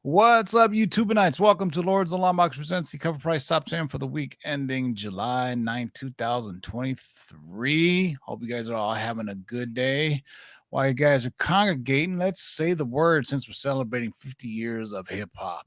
What's up, YouTubeites? Welcome to Lords of Longbox presents the Cover Price Top 10 for the week ending July 9th, 2023. Hope you guys are all having a good day. While you guys are congregating, let's say the word since we're celebrating 50 years of hip-hop.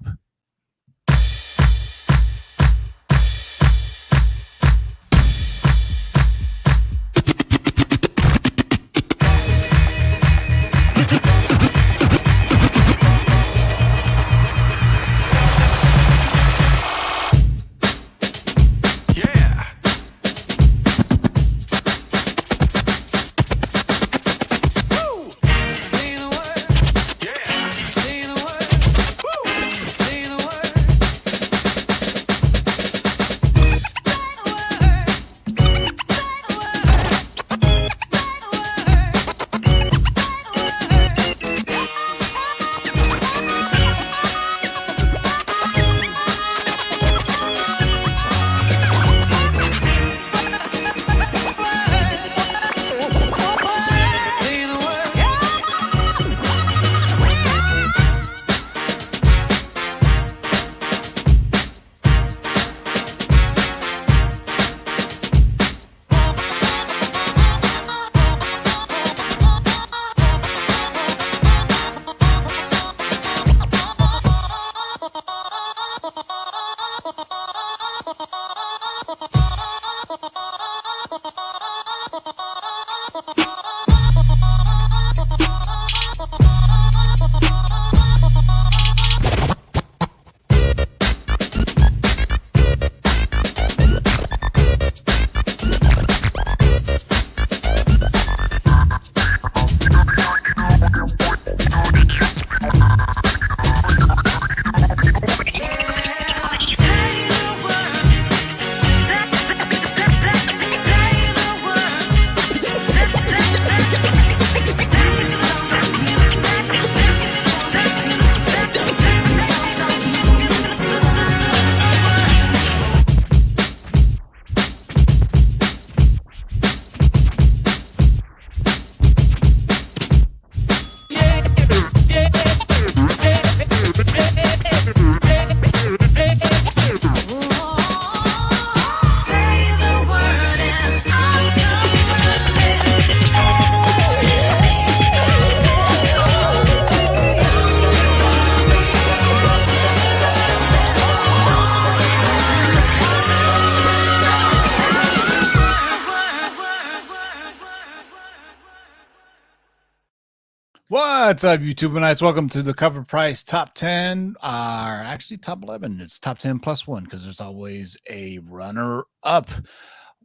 What's up, YouTubeites? Welcome to the Cover Price Top 10, or actually Top 11. It's Top 10 plus one because there's always a runner-up.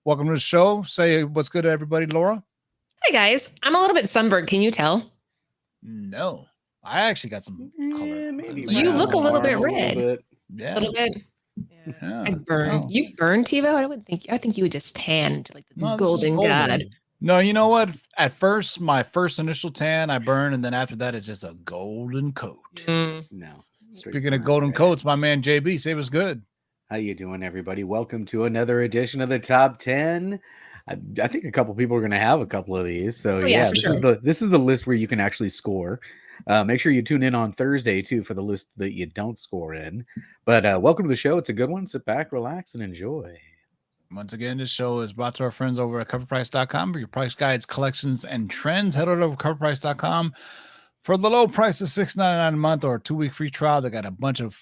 Welcome to the show. Say what's good to everybody, Laura. Hi, guys. I'm a little bit sunburned. Can you tell? No. I actually got some color. Maybe You look a little bit red. Yeah. A little bit. Yeah. I burn. No. You burn, TiVo? I think you would just tan into like this No, this is golden god. No, you know what? At first, my first initial tan, I burn, and then after that, it's just a golden coat. No. Speaking of golden coats, my man JB, say what's good. How you doing, everybody? Welcome to another edition of the Top 10. I think a couple people are going to have a couple of these. So this is the list where you can actually score. Make sure you tune in on Thursday too for the list that you don't score in. But welcome to the show. It's a good one. Sit back, relax, and enjoy. Once again, this show is brought to our friends over at CoverPrice.com for your price guides, collections, and trends. Head over to CoverPrice.com for the low price of $6.99 a month or a 2-week free trial. They got a bunch of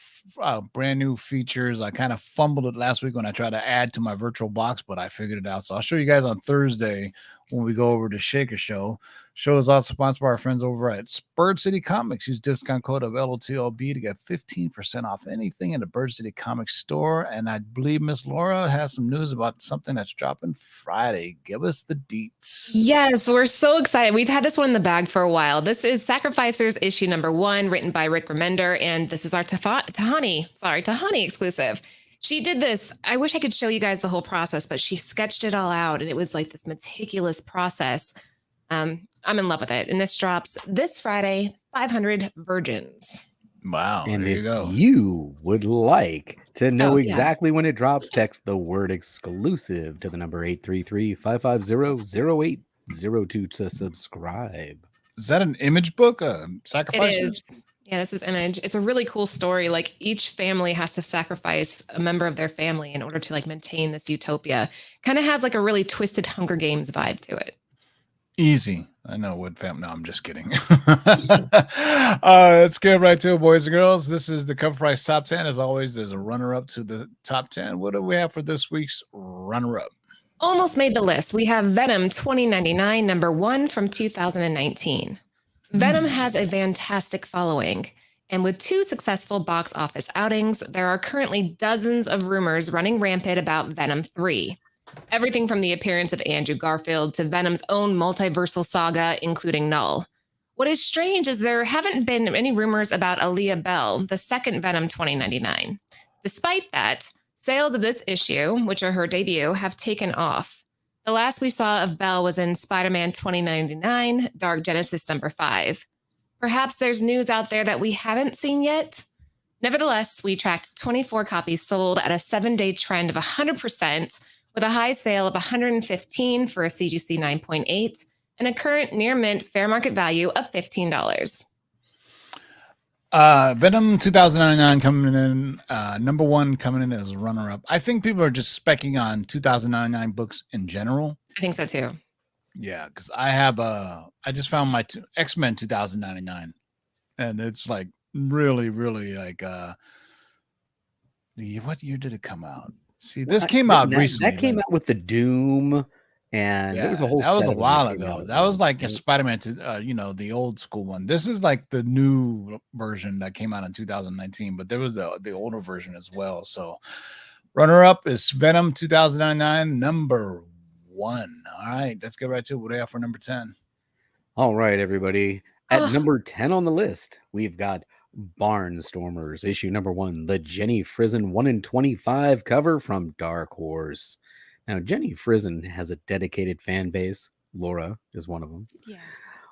brand new features. I kind of fumbled it last week when I tried to add to my virtual box, but I figured it out. So I'll show you guys on Thursday when we go over to Shaker Show. Show is also sponsored by our friends over at Bird City Comics. Use discount code of LOTLB to get 15% off anything in the Bird City Comics store. And I believe Miss Laura has some news about something that's dropping Friday. Give us the deets. Yes, we're so excited. We've had this one in the bag for a while. This is Sacrificers issue number 1, written by Rick Remender, and this is our Tahani exclusive. She did this. I wish I could show you guys the whole process, but she sketched it all out, and it was like this meticulous process. I'm in love with it. And this drops this Friday, 500 Virgins. Wow. And there if you go. You would like to know exactly when it drops, text the word exclusive to the number 833-550-0802 to subscribe. Is that an image book? Sacrifices? It is. Yeah, this is Image. It's a really cool story. Like each family has to sacrifice a member of their family in order to like maintain this utopia. Kind of has like a really twisted Hunger Games vibe to it. Easy. I know what fam. No, I'm just kidding. Let's get right to it, boys and girls. This is the Cover Price Top 10. As always, there's a runner-up to the top 10. What do we have for this week's runner-up? Almost made the list. We have Venom 2099, number 1 from 2019. Venom has a fantastic following, and with 2 successful box office outings, there are currently dozens of rumors running rampant about Venom 3. Everything from the appearance of Andrew Garfield to Venom's own multiversal saga, including Null. What is strange is there haven't been any rumors about Aaliyah Bell, the second Venom 2099. Despite that, sales of this issue, which are her debut, have taken off. The last we saw of Belle was in Spider-Man 2099, Dark Genesis number 5. Perhaps there's news out there that we haven't seen yet. Nevertheless, we tracked 24 copies sold at a 7-day trend of 100%, with a high sale of 115 for a CGC 9.8 and a current near mint fair market value of $15. Venom 2099 coming in, number 1 coming in as runner-up. I think people are just specking on 2099 books in general. I think so too. Yeah, because I just found my X-Men 2099, and it's like really, really like what year did it come out? See, this came out recently. That came out with the Doom. And there was a whole that was a while ago. That was like a Spider-Man to the old school one. This is like the new version that came out in 2019, but there was the older version as well. So runner up is Venom 2099, number 1. All right, let's get right to it. What do we have for number 10? All right, everybody. At number 10 on the list, we've got Barnstormers, issue number 1, the Jenny Frison 1 in 25 cover from Dark Horse. Now, Jenny Frison has a dedicated fan base. Laura is one of them. Yeah.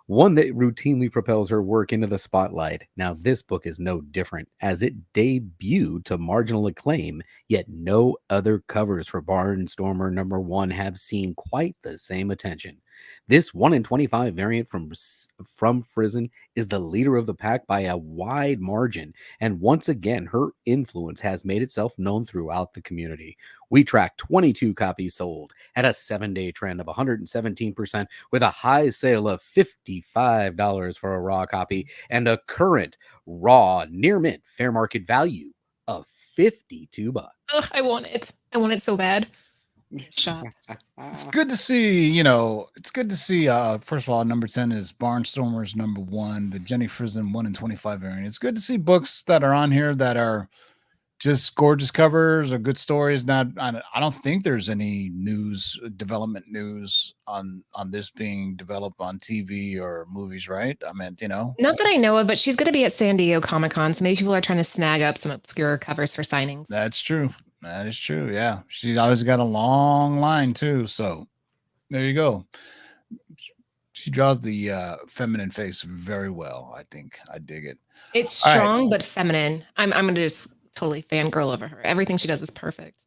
One that routinely propels her work into the spotlight. Now, this book is no different, as it debuted to marginal acclaim, yet no other covers for Barnstormer number 1 have seen quite the same attention. This 1 in 25 variant from Frison is the leader of the pack by a wide margin, and once again, her influence has made itself known throughout the community. We tracked 22 copies sold at a 7-day trend of 117%, with a high sale of $55 for a raw copy and a current raw near mint fair market value of $52. I want it. I want it so bad. Shocked. It's good to see, it's good to see, first of all, number 10 is Barnstormers number 1, the Jenny Frison 1 in 25 variant. It's good to see books that are on here that are just gorgeous covers or good stories. I don't think there's any development news on this being developed on TV or movies, right? I mean, Not that I know of, but she's going to be at San Diego Comic-Con, so maybe people are trying to snag up some obscure covers for signings. That's true. That is true. Yeah. She's always got a long line too. So there you go. She draws the feminine face very well. I think I dig it. It's strong, but feminine. I'm going to just totally fangirl over her. Everything she does is perfect.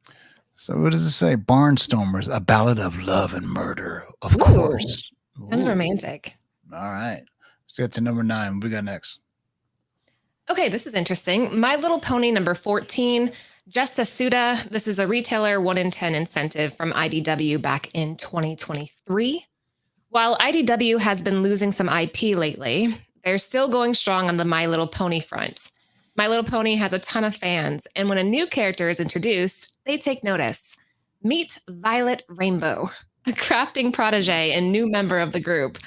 So what does it say? Barnstormers, a ballad of love and murder. Of course. Sounds romantic. All right. Let's get to number 9. What we got next? Okay, this is interesting. My Little Pony number 14. Just Asuda. This is a retailer 1 in 10 incentive from IDW back in 2023. While IDW has been losing some IP lately, they're still going strong on the My Little Pony front. My Little Pony has a ton of fans, and when a new character is introduced, they take notice. Meet Violet Rainbow, a crafting protege and new member of the group.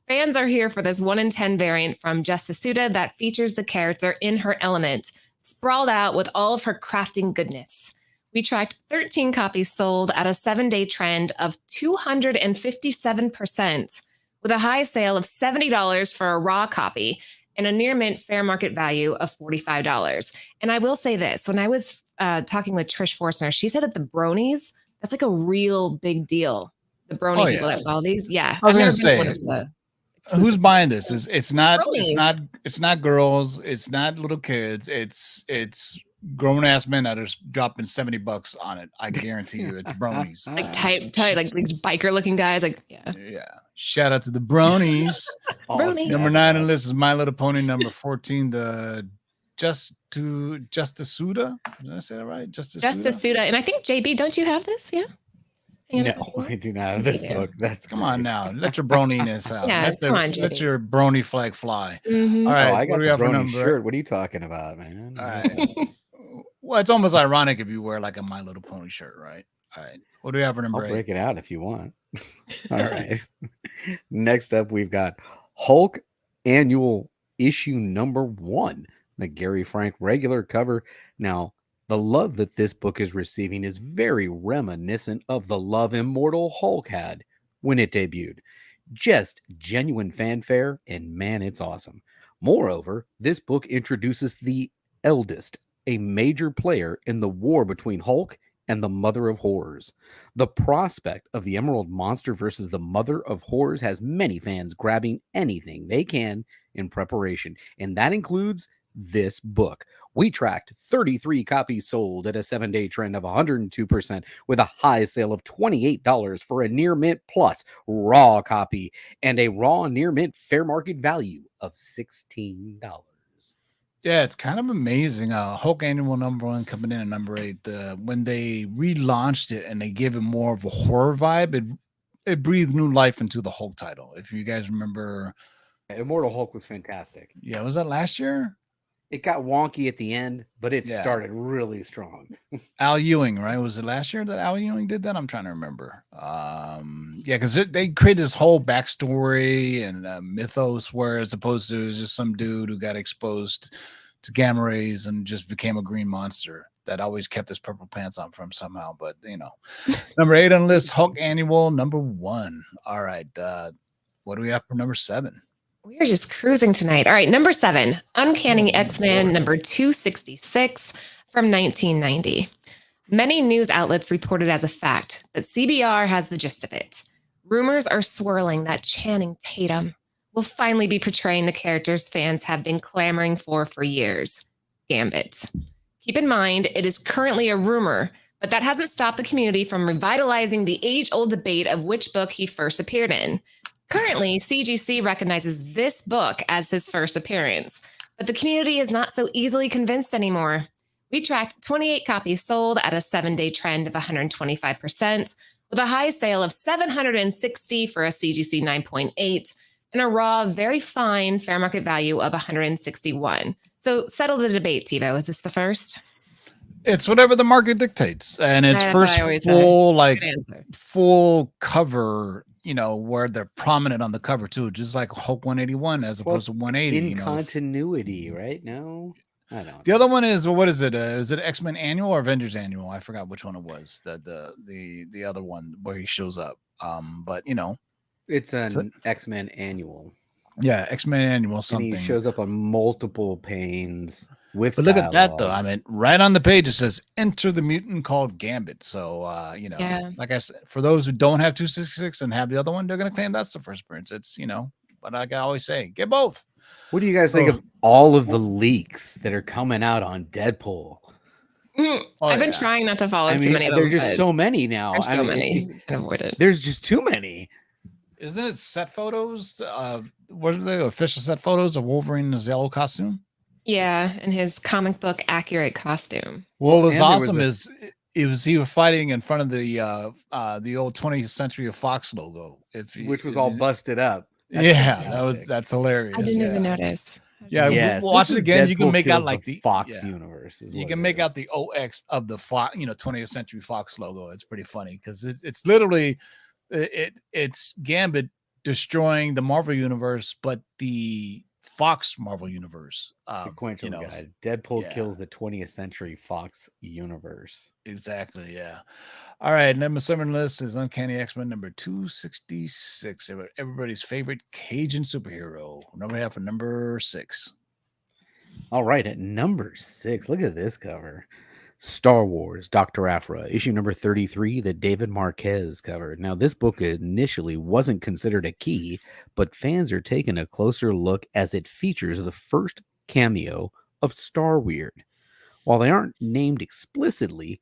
Fans are here for this 1 in 10 variant from Just Asuda that features the character in her element, sprawled out with all of her crafting goodness. We tracked 13 copies sold at a 7-day trend of 257%, with a high sale of $70 for a raw copy and a near mint fair market value of $45. And I will say this, when I was talking with Trish Forstner, she said that the bronies, that's like a real big deal. The brony people that follow these. Yeah. I was going to say, who's buying this? It's not girls, it's not little kids. It's grown ass men that are dropping $70 on it. I guarantee you, it's bronies. Like tight, like these biker looking guys. Like, yeah. Shout out to the bronies. Brony. Number 9 on the list is My Little Pony. Number 14, the Justasuda. Did I say that right? Justasuda. And I think JB, don't you have this? Yeah. No, I do not have this book. Come on now. Let your broniness out. Yeah, let your brony flag fly. Mm-hmm. All right. I got the brony shirt. What are you talking about, man? All right. Well, it's almost ironic if you wear like a My Little Pony shirt, right? All right. What do we have for number 8? I'll break it out if you want. All right. Next up, we've got Hulk Annual Issue number 1, the Gary Frank regular cover. Now, the love that this book is receiving is very reminiscent of the love Immortal Hulk had when it debuted. Just genuine fanfare, and man, it's awesome. Moreover, this book introduces the Eldest, a major player in the war between Hulk and the Mother of Horrors. The prospect of the Emerald Monster versus the Mother of Horrors has many fans grabbing anything they can in preparation, and that includes this book. We tracked 33 copies sold at a 7-day trend of 102%, with a high sale of $28 for a near mint plus raw copy and a raw near mint fair market value of $16. Yeah, it's kind of amazing. Hulk Annual number 1 coming in at number 8. When they relaunched it and they gave it more of a horror vibe, it breathed new life into the Hulk title. If you guys remember, Immortal Hulk was fantastic. Yeah, was that last year? It got wonky at the end, but it started really strong. Al Ewing, right? Was it last year that Al Ewing did that? I'm trying to remember. Yeah, because they created this whole backstory and mythos where, as opposed to just some dude who got exposed to gamma rays and just became a green monster that always kept his purple pants on from somehow. But number 8 on the list, Hulk Annual number 1. All right, what do we have for number 7? We are just cruising tonight. All right, number 7, Uncanny X-Men number 266 from 1990. Many news outlets reported as a fact, but CBR has the gist of it. Rumors are swirling that Channing Tatum will finally be portraying the characters fans have been clamoring for years, Gambit. Keep in mind, it is currently a rumor, but that hasn't stopped the community from revitalizing the age-old debate of which book he first appeared in. Currently, CGC recognizes this book as his first appearance, but the community is not so easily convinced anymore. We tracked 28 copies sold at a 7-day trend of 125%, with a high sale of $760 for a CGC 9.8 and a raw, very fine fair market value of $161. So settle the debate, TiVo. Is this the first? It's whatever the market dictates, and it's first full cover. Where they're prominent on the cover too, just like Hulk 181 as opposed to 180. In continuity, right? No, I don't. The other one is, well, what is it? Is it X-Men Annual or Avengers Annual? I forgot which one it was. The other one where he shows up. But it's an X-Men Annual. Yeah, X-Men Annual something. And he shows up on multiple panes. But look at that though. I mean, right on the page it says "Enter the Mutant called Gambit." So like I said, for those who don't have 266 and have the other one, they're gonna claim that's the first appearance. It's but like I always say, get both. What do you guys think of all of the leaks that are coming out on Deadpool? I've been trying not to follow too many of them. There's just so many now. There's so many. You can avoid it. There's just too many. Isn't it set photos? What are they? Official set photos of Wolverine in his yellow costume? Yeah, in his comic book accurate costume. What was awesome is he was fighting in front of the old 20th Century Fox logo, which was all busted up. That's hilarious. I didn't even notice. Yeah, watch it again. You can make out like the Fox universe. You can make out the OX of the 20th Century Fox logo. It's pretty funny because it's literally it's Gambit destroying the Marvel universe, but the Fox Marvel universe. Sequential guide. Deadpool kills the 20th Century Fox universe. Exactly. Yeah. All right. Number 7 list is Uncanny X-Men number 266. Everybody's favorite Cajun superhero. Number half of number 6. All right. At number 6, look at this cover. Star Wars, Dr. Aphra, issue number 33, the David Marquez cover. Now, this book initially wasn't considered a key, but fans are taking a closer look as it features the first cameo of Star Weird. While they aren't named explicitly,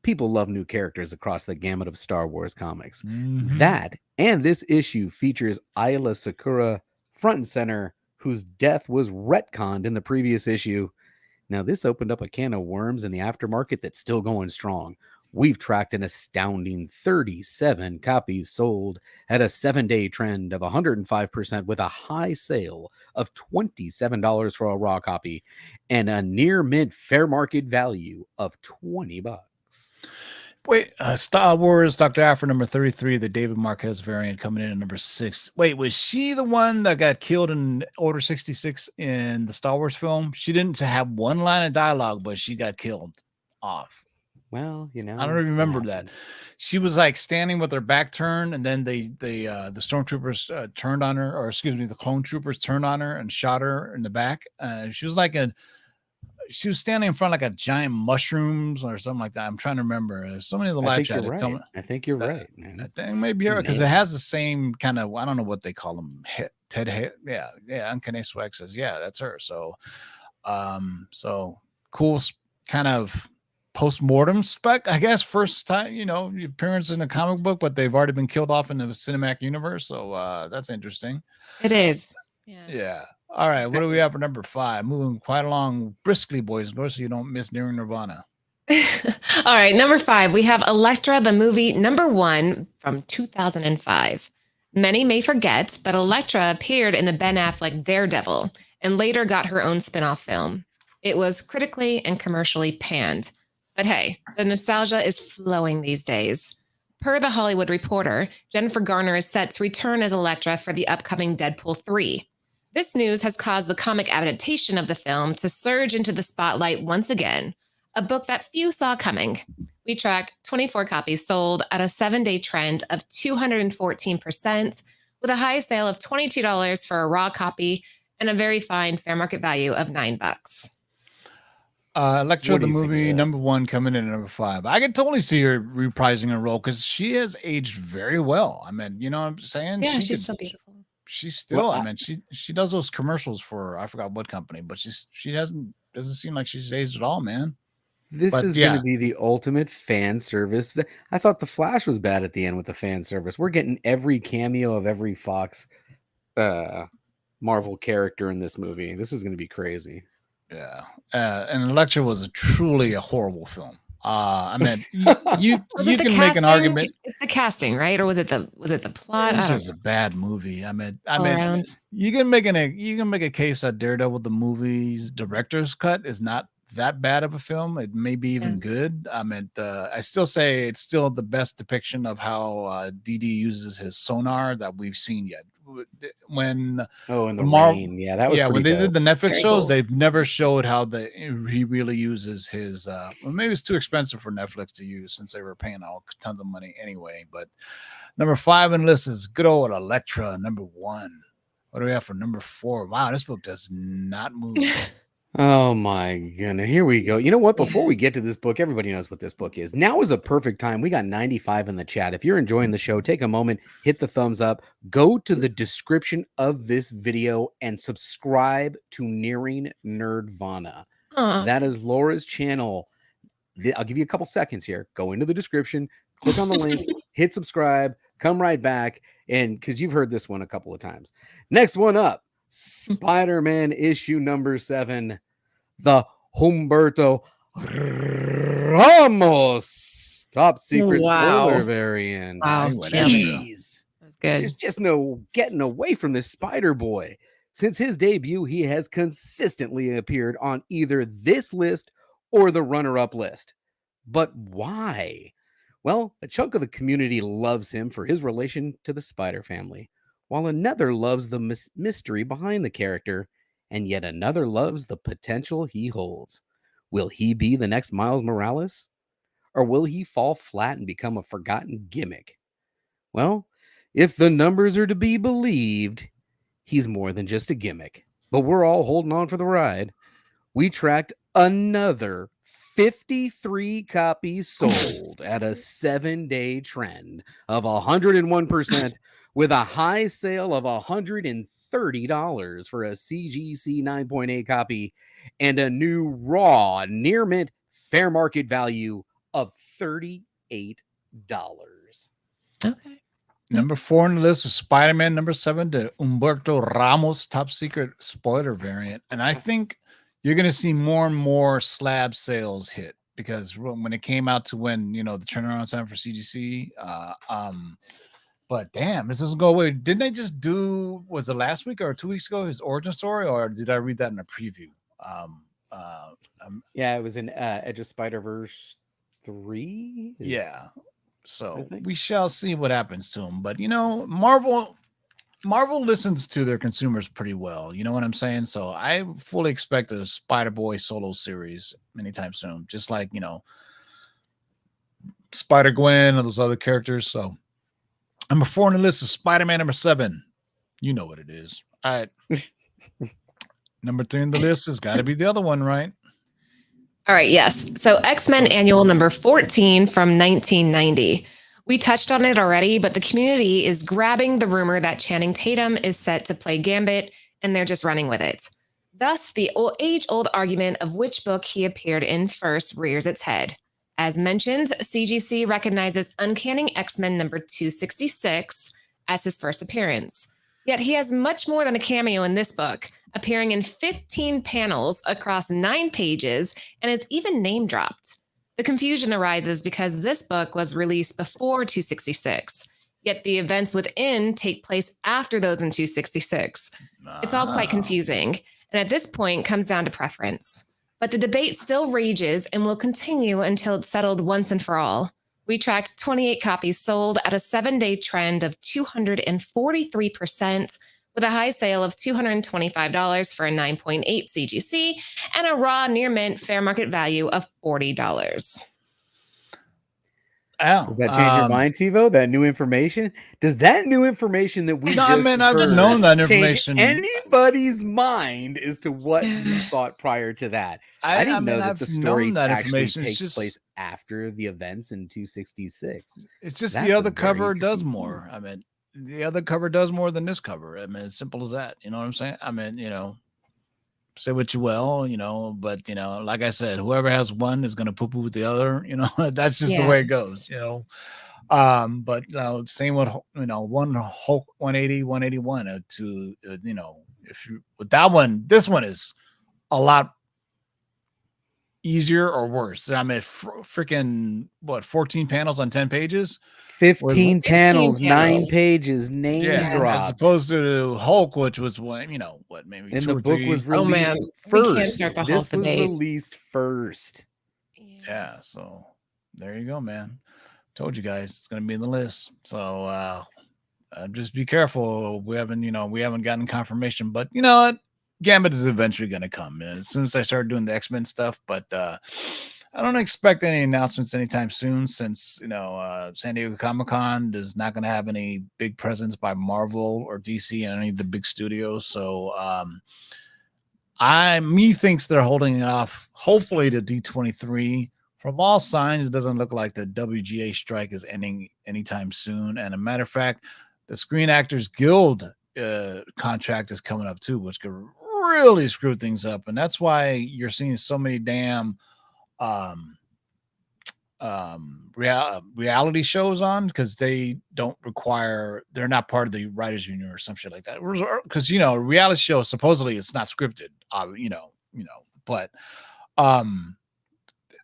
people love new characters across the gamut of Star Wars comics. Mm-hmm. That and this issue features Ayla Sakura front and center, whose death was retconned in the previous issue. Now, this opened up a can of worms in the aftermarket that's still going strong. We've tracked an astounding 37 copies sold at a 7-day trend of 105% with a high sale of $27 for a raw copy and a near mint fair market value of $20. Wait, Star Wars Dr. Aphra number 33, the David Marquez variant coming in at number 6. Wait, was she the one that got killed in Order 66 in the Star Wars film? She didn't have one line of dialogue, but she got killed off. Well, you know, I don't remember that. She was like standing with her back turned, and then the stormtroopers turned on her, or excuse me, the clone troopers turned on her and shot her in the back. She was standing in front of like a giant mushrooms or something like that. I'm trying to remember. There's somebody in the live chat. Right. I think you're right, man. I think maybe her, because it has the same kind of, I don't know what they call them. Yeah. Uncanny Swag says, yeah, that's her. So, so cool kind of post-mortem spec, I guess. First time, appearance in a comic book, but they've already been killed off in the cinematic universe. So that's interesting. It is. Yeah. All right, what do we have for number 5? Moving quite along briskly, boys and girls, so you don't miss Nearing Nirvana. All right, number 5, we have Elektra, the movie number 1 from 2005. Many may forget, but Elektra appeared in the Ben Affleck Daredevil and later got her own spin-off film. It was critically and commercially panned. But hey, the nostalgia is flowing these days. Per The Hollywood Reporter, Jennifer Garner is set to return as Elektra for the upcoming Deadpool 3. This news has caused the comic adaptation of the film to surge into the spotlight once again, a book that few saw coming. We tracked 24 copies sold at a 7-day trend of 214%, with a high sale of $22 for a raw copy and a very fine fair market value of $9. Elektra, the movie number 1 coming in at number 5. I can totally see her reprising her role because she has aged very well. I mean, you know what I'm saying? Yeah, she's so beautiful. She's still, I mean, she does those commercials for, I forgot what company, but she doesn't seem like she's aged at all, man. This is going to be the ultimate fan service. I thought The Flash was bad at the end with the fan service. We're getting every cameo of every Fox Marvel character in this movie. This is going to be crazy. Yeah. And Elektra was truly a horrible film. I mean, you can make an argument. It's the casting, right? Or was it the plot? It's just a bad movie. I mean, you can make a case that Daredevil the movie's director's cut is not that bad of a film. It may be even good. I mean, I still say it's still the best depiction of how DD uses his sonar that we've seen yet. When in the rain, that was when they did the Netflix Very shows, cool. They've never showed how he really uses his. Well, maybe it's too expensive for Netflix to use since they were paying all tons of money anyway. But number 5 on the list is good old Elektra. Number 1. What do we have for number 4? Wow, this book does not move. Oh my goodness. Here we go. You know what? Before we get to this book, everybody knows what this book is. Now is a perfect time. We got 95 in the chat. If you're enjoying the show, take a moment, hit the thumbs up, go to the description of this video and subscribe to Nearing Nerdvana. That is Laura's channel. I'll give you a couple seconds here. Go into the description, click on the link, hit subscribe, come right back. And because you've heard this one a couple of times. Next one up. Spider-Man issue number 7, the Humberto Ramos top secret spoiler variant. Wow, jeez, good. There's just no getting away from this Spider Boy. Since his debut, he has consistently appeared on either this list or the runner-up list. But why? Well, a chunk of the community loves him for his relation to the Spider family, while another loves the mystery behind the character, and yet another loves the potential he holds. Will he be the next Miles Morales? Or will he fall flat and become a forgotten gimmick? Well, if the numbers are to be believed, he's more than just a gimmick. But we're all holding on for the ride. We tracked another 53 copies sold at a 7-day trend of 101%, with a high sale of $130 $30 for a CGC 9.8 copy and a new raw near mint fair market value of $38. Okay. Number 4 on the list is Spider-Man number 7, the Humberto Ramos top secret spoiler variant. And I think you're going to see more and more slab sales hit because when it came out to when, you know, the turnaround time for CGC, but damn, this doesn't go away. Didn't they just do, was it last week or 2 weeks ago, his origin story, or did I read that in a preview? Yeah, it was in Edge of Spider-Verse 3. Yeah. So we shall see what happens to him. But, you know, Marvel listens to their consumers pretty well. You know what I'm saying? So I fully expect a Spider-Boy solo series anytime soon, just like, you know, Spider-Gwen and those other characters. So number 4 on the list is Spider-Man number 7. You know what it is. All right. Number 3 on the list has got to be the other one, right? All right, yes. So X-Men Annual number 14 from 1990. We touched on it already, but the community is grabbing the rumor that Channing Tatum is set to play Gambit, and they're just running with it. Thus, the age-old argument of which book he appeared in first rears its head. As mentioned, CGC recognizes Uncanny X-Men number 266 as his first appearance. Yet he has much more than a cameo in this book, appearing in 15 panels across 9 pages, and is even name dropped. The confusion arises because this book was released before 266, yet the events within take place after those in 266. It's all quite confusing, and at this point comes down to preference. But the debate still rages and will continue until it's settled once and for all. We tracked 28 copies sold at a 7-day trend of 243%, with a high sale of $225 for a 9.8 CGC and a raw near mint fair market value of $40. Does that change your mind, TiVo? That new information? Does that new information that we I've known that information. Change anybody's mind as to what you thought prior to that? I didn't know that the story actually takes place after the events in 266. It's just the other cover does more. I mean, the other cover does more than this cover. I mean, as simple as that. You know what I'm saying? I mean, you know, say what you will, you know, but, you know, like I said, whoever has one is going to poo-poo with the other, you know, that's just the way it goes, you know. But same with, you know, one Hulk 180, 181 to, you know, if you, with that one, this one is a lot easier or worse. I mean, freaking, what, 14 panels on 10 pages? 15 panels, 9 pages, name dropped. As opposed to Hulk, which was what, you know, what, maybe and 2 the or book 3. was released first. This was released first. Yeah, so there you go, man. Told you guys it's gonna be in the list. So just be careful. We haven't gotten confirmation, but you know what? Gambit is eventually gonna come as soon as I start doing the X-Men stuff, but I don't expect any announcements anytime soon since, you know, San Diego Comic-Con is not going to have any big presence by Marvel or DC and any of the big studios. So thinks they're holding it off, hopefully to D23. From all signs, it doesn't look like the WGA strike is ending anytime soon. And a matter of fact, the Screen Actors Guild contract is coming up too, which could really screw things up. And that's why you're seeing so many damn reality shows on, because they don't require, they're not part of the writers union or some shit like that, because you know, reality show supposedly it's not scripted, but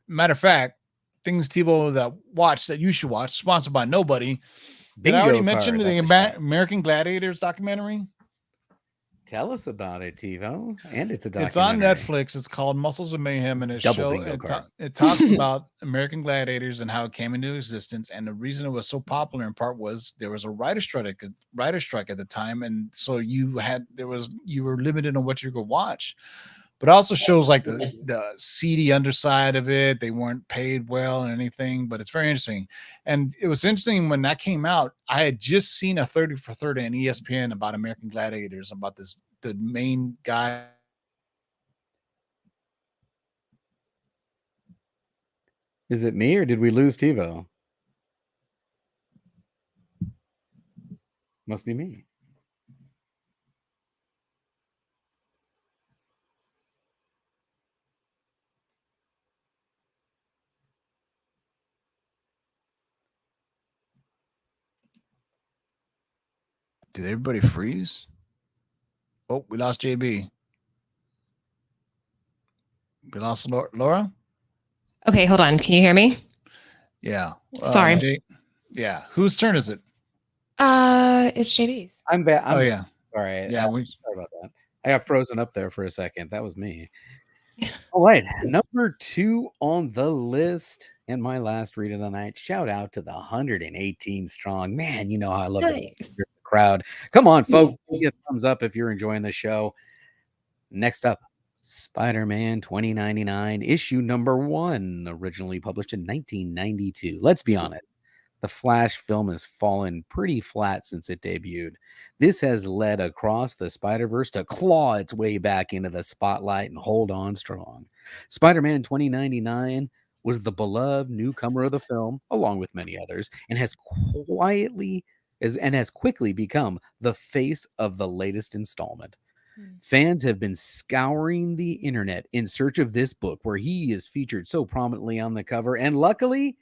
matter of fact, things TiVo that you should watch, sponsored by nobody. Did I already mention the American Gladiators documentary? Tell us about it, TiVo. And it's a documentary. It's on Netflix. It's called Muscles of Mayhem, and it talks about American Gladiators and how it came into existence. And the reason it was so popular in part was there was a writer strike at the time, and so you were limited on what you could watch. But it also shows like the seedy underside of it. They weren't paid well and anything, but it's very interesting. And it was interesting when that came out. I had just seen a 30 for 30 on ESPN about American Gladiators, about the main guy. Is it me or did we lose TiVo? Must be me. Did everybody freeze? Oh, we lost JB. We lost Laura. Okay, hold on. Can you hear me? Yeah. Sorry. Yeah. Whose turn is it? It's JB's. I'm back. Oh yeah. Sorry. Yeah. Sorry about that. I got frozen up there for a second. That was me. All right. Number 2 on the list and my last read of the night. Shout out to the 118 strong. Man, you know how I love the crowd. Come on, folks. Give me a thumbs up if you're enjoying the show. Next up, Spider-Man 2099, issue number 1, originally published in 1992. Let's be honest. The Flash film has fallen pretty flat since it debuted. This has led Across the Spider-Verse to claw its way back into the spotlight and hold on strong. Spider-Man 2099 was the beloved newcomer of the film, along with many others, and has quickly become the face of the latest installment. Fans have been scouring the internet in search of this book, where he is featured so prominently on the cover, and luckily,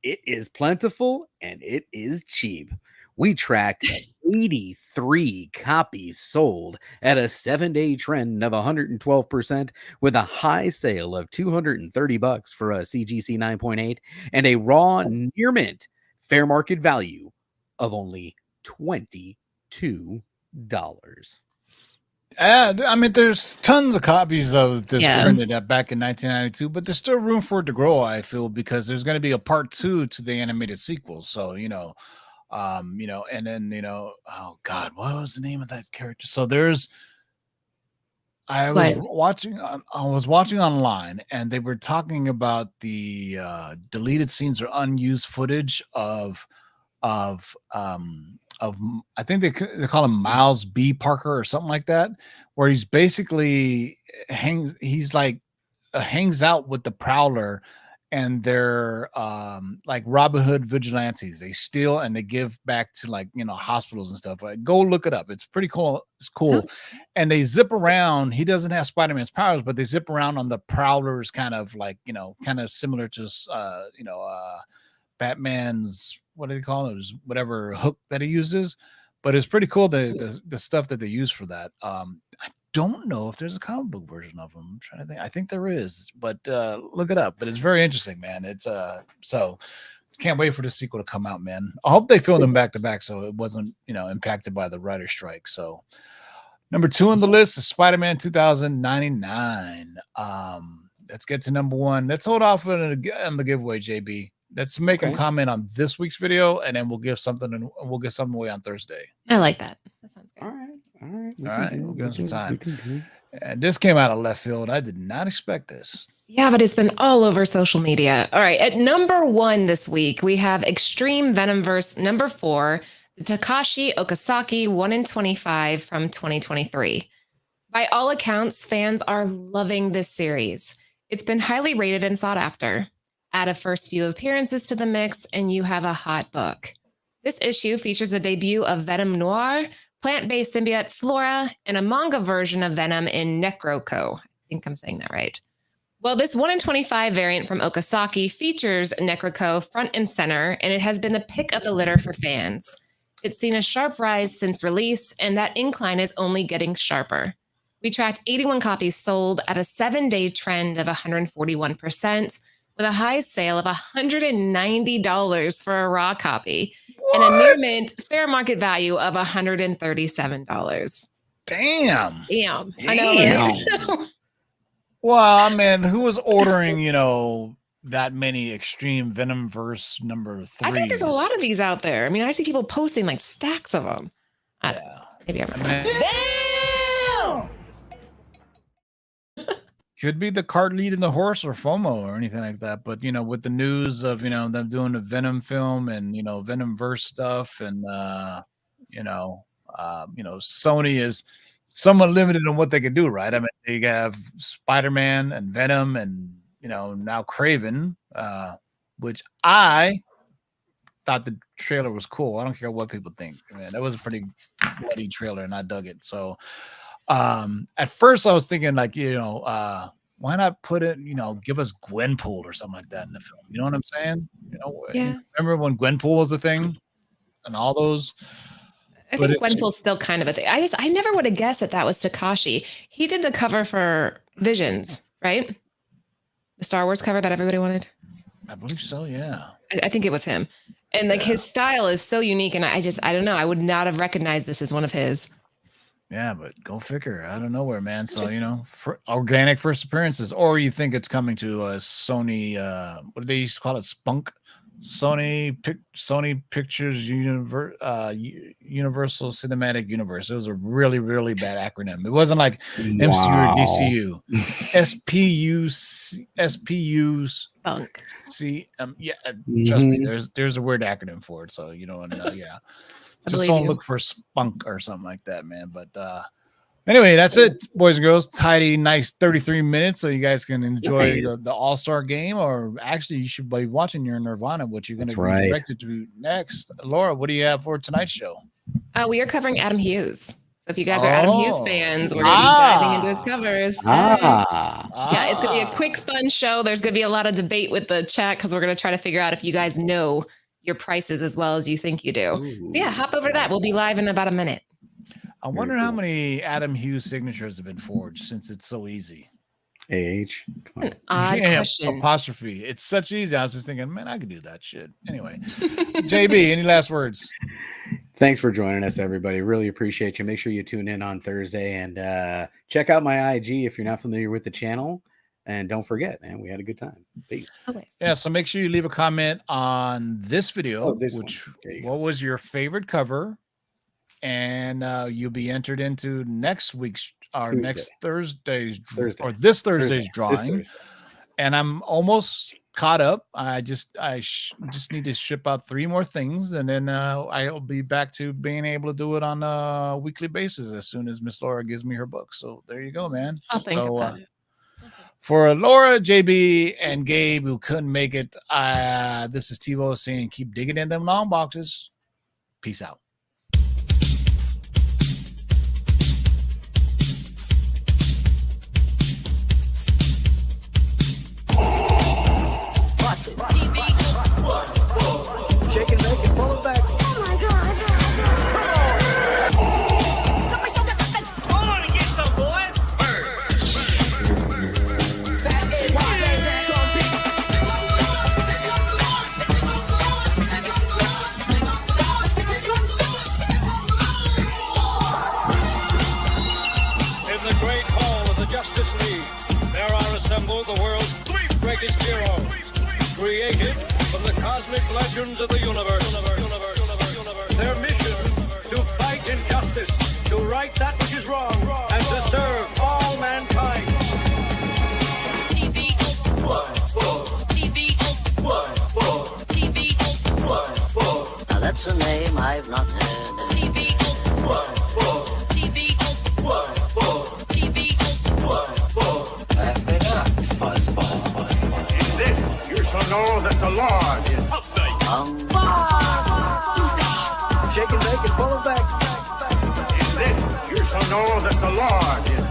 it is plentiful and it is cheap. We tracked 83 copies sold at a 7-day trend of 112%, with a high sale of $230 for a CGC 9.8 and a raw near mint fair market value of only $22. I mean, there's tons of copies of this printed back in 1992, but there's still room for it to grow, I feel, because there's going to be a part 2 to the animated sequel. So, and then, oh God, what was the name of that character? So I was watching online, and they were talking about the deleted scenes or unused footage of I think they call him Miles B. Parker or something like that, where he's basically hangs out with the Prowler, and they're like Robin Hood vigilantes. They steal and they give back to hospitals and stuff. Go look it up. It's pretty cool. It's cool. Oh. And they zip around. He doesn't have Spider-Man's powers, but they zip around on the Prowler's kind of similar to Batman's, what do they call it? Whatever hook that he uses, but it's pretty cool the stuff that they use for that. I don't know if there's a comic book version of them. I'm trying to think. I think there is, but look it up. But it's very interesting, man. It's so can't wait for the sequel to come out, man. I hope they filmed them back to back so it wasn't impacted by the writer's strike. So number 2 on the list is Spider-Man 2099. Let's get to number 1. Let's hold off on the giveaway, JB. Let's make them comment on this week's video, and then we'll give something away on Thursday. I like that. That sounds good. All right. We'll give them some time. And this came out of left field. I did not expect this. Yeah, but it's been all over social media. All right. At number 1 this week, we have Extreme Venomverse number 4, the Takashi Okazaki 1 in 25 from 2023. By all accounts, fans are loving this series. It's been highly rated and sought after. Add a first few appearances to the mix, and you have a hot book. This issue features the debut of Venom Noir, plant-based symbiote Flora, and a manga version of Venom in Necroco. I think I'm saying that right. Well, this 1 in 25 variant from Okazaki features Necroco front and center, and it has been the pick of the litter for fans. It's seen a sharp rise since release, and that incline is only getting sharper. We tracked 81 copies sold at a 7-day trend of 141%, with a high sale of $190 for a raw copy. What? And a near mint fair market value of $137. Damn. I know. Well, man, who was ordering, that many Extreme Venomverse number 3s? I think there's a lot of these out there. I mean, I see people posting like stacks of them. Yeah. Maybe I'm Could be the cart leading the horse or FOMO or anything like that. But, with the news of, them doing the Venom film and, Venomverse stuff and, Sony is somewhat limited on what they can do, right? I mean, they have Spider-Man and Venom and, now Kraven, which I thought the trailer was cool. I don't care what people think. Man, that was a pretty bloody trailer and I dug it. So, at first I was thinking why not put it, give us Gwenpool or something like that in the film. You know what I'm saying? Yeah. Remember when Gwenpool was a thing and all those? I think Gwenpool's still kind of a thing. I never would have guessed that was Takashi. He did the cover for Visions, right? The Star Wars cover that everybody wanted. I believe so. Yeah. I think it was him. And like his style is so unique. And I don't know. I would not have recognized this as one of his. Yeah, but go figure. Out of nowhere, man. So, for organic first appearances, or you think it's coming to Sony, what do they used to call it? Spunk? Sony Pictures Universal Cinematic Universe. It was a really, really bad acronym. It wasn't like MCU or DCU. SPU Spunk. Trust me, there's a weird acronym for it. So just don't look for spunk or something like that, man. But anyway, that's it, boys and girls. Tidy, nice 33 minutes, so you guys can enjoy the All-Star game. Or actually, you should be watching your Nerdvana, which you're going to be directed to next. Laura, what do you have for tonight's show? We are covering Adam Hughes. So if you guys are Adam Hughes fans, we're going to be diving into his covers. Yeah, it's going to be a quick, fun show. There's going to be a lot of debate with the chat because we're going to try to figure out if you guys know your prices as well as you think you do. So yeah, hop over to that. We'll be live in about a minute. I wonder how many Adam Hughes signatures have been forged since it's so easy. Odd question. Apostrophe. It's such easy. I was just thinking, man, I could do that shit. Anyway, JB, any last words? Thanks for joining us, everybody. Really appreciate you. Make sure you tune in on Thursday and check out my IG if you're not familiar with the channel. And don't forget, man, we had a good time. Peace. Yeah, so make sure you leave a comment on this video. What was your favorite cover? And you'll be entered into next Thursday's drawing. And I'm almost caught up. I just need to ship out 3 more things, and then I'll be back to being able to do it on a weekly basis as soon as Miss Laura gives me her book. So there you go, man. I'll think about it. For Laura, JB, and Gabe, who couldn't make it, this is TiVo saying keep digging in them long boxes. Peace out. Shake and make it, pull it back. Oh my God. Hold on and get some, boys. In the great hall of the Justice League, there are assembled the world's 3 greatest heroes, created from the cosmic legends of the universe. Their mission, to fight injustice, to right that which is wrong, and to serve all mankind. Now that's a name I've not heard. In this, you shall know that the Lord is Shake and make it, pull it back. In this, you shall know that the Lord is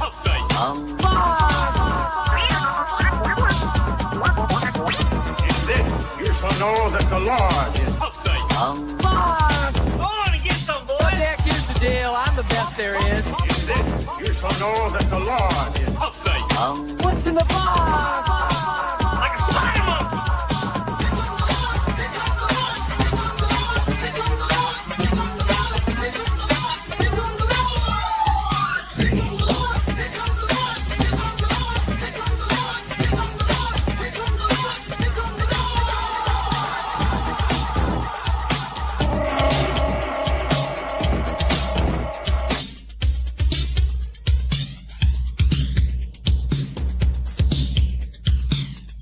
In this, you shall know that the Lord is Go on and get some, boys. Jack, here's the deal. I'm the best there is. In this, you shall know that the Lord is